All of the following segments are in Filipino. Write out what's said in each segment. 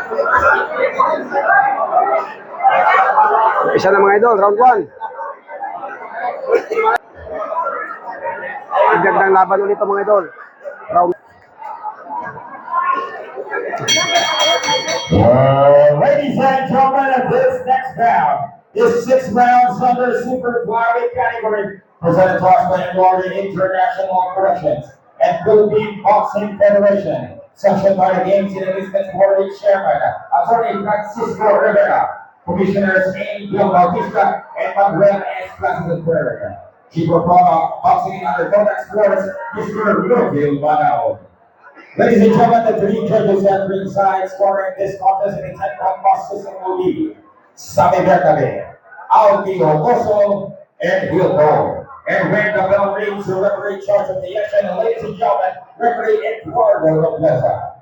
Isa na mga idol, round 1. Gandang laban ulit mga idol. Round. Ladies and gentlemen, of this next round is 6 rounds under super flyweight category, presented to us by Florida International Corrections and Philippine Boxing Federation. Sanctioned by the Games in Elizabeth Board Chairman, Attorney Francisco Rivera, Commissioners Angel Bautista, and Manuel S. President III. Chief of Boxing under Contact Sports, Mr. Rodil Banao. Ladies and gentlemen, the 3 judges at ringside scoring this contest in the 10-round processing will be Sammy Bertabe, Alfie Ocoso, and Hilco. And when the bell rings, the referee in charge of the action, ladies and gentlemen, referee Eduardo Robleza.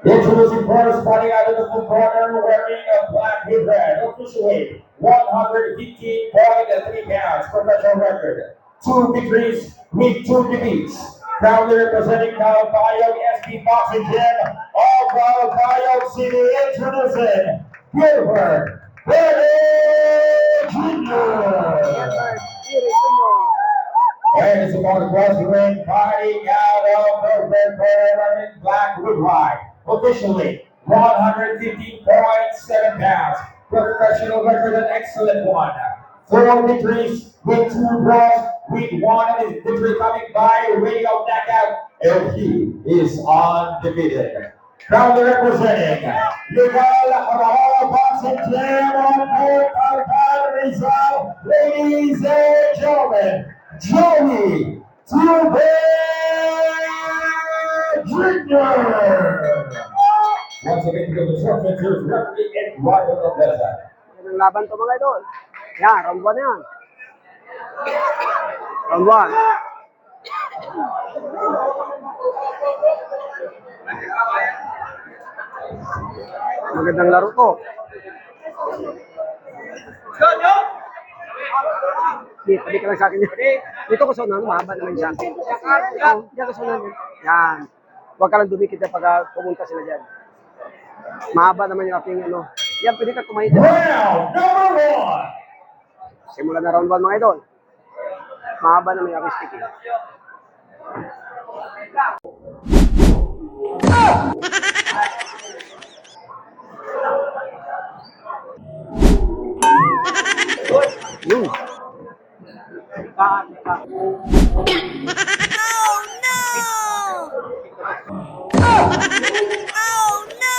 Introducing first, fighting out of the blue corner, wearing a black with red, official weight 115.3 pounds, professional record, 2 victories with 2 defeats. Proudly representing Calbayog SB Boxing Gym of Calbayog City, introducing Gilbert Perez Jr. And it's about to cross the ring, fighting out of the red corner in black with white. Officially, 115.7 pounds. Professional record, an excellent one. 4 victories with 2 draws, with 1 of his victory coming by radio knockout, and he is undefeated. Proudly representing Legal Arahara Boxing Gym on Port Alcan Rizal, ladies and gentlemen, Joey Tube Jr. Once again, to the instructions, here's referee Eduardo Robleza. Ang laban to mga idol. Yan, round 1 yan. Round 1. Magandang laro to. Tabi ka lang sa akin. Dito ko sunan, mahaba naman sa akin. Diyan ko sunan. Yan. Huwag ka lang dumikit na pag pumunta sila dyan. Mahaba naman yung aking ano. Yan, pwede ka kumain dyan. Round number 1. Simula na round 1 mga idol. Mahaba naman yung aking speaking. Yun. Oh no! Oh no!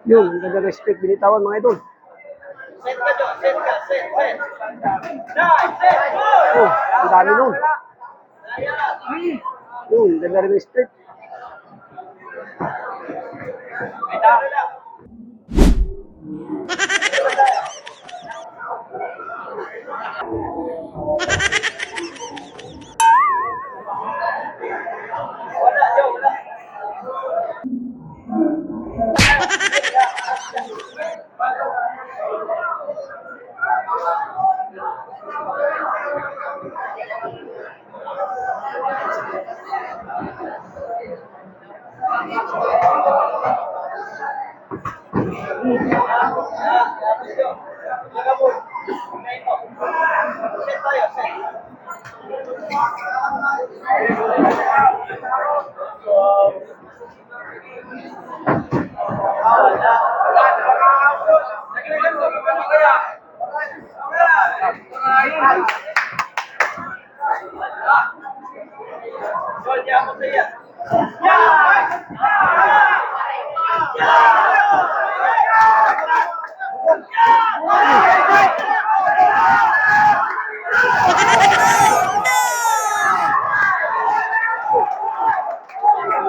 Yun, ang ganda ng speak binitawan mga idol. Oh, ang dami nun. Yun, ang ganda rin ng speak.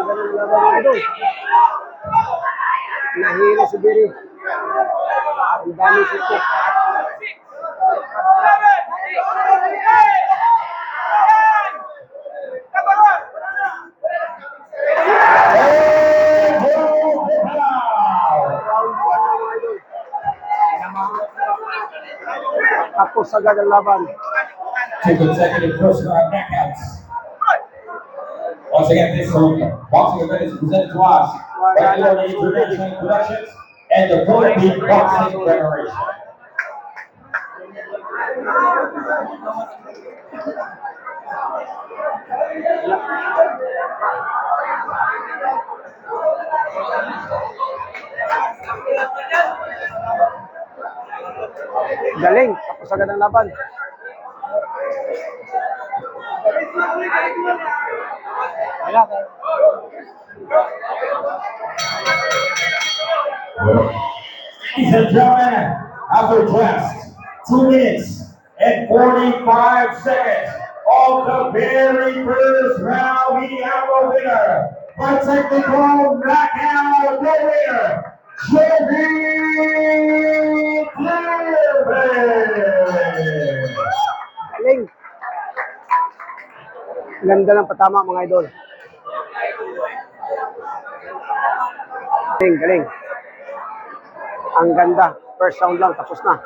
Ganun lang mga idol. Nahilo si Biri. Ang dami sitik. And hold the foul. Round 1 na mga idol. Tapos agad ang laban. Two consecutive first round knockouts. Once again, this boxing event is presented to us by Lord International Productions and the Philippine Boxing Federation. Galing. Tapos agad ang laban. Ladies and gentlemen, after just 2 minutes and 45 seconds of the very first round, we have a winner by technical knockout, the winner, Joby Clearman. Galing. Ganda ng patama mga idol. Galing, galing. Ang ganda. First round lang, tapos na.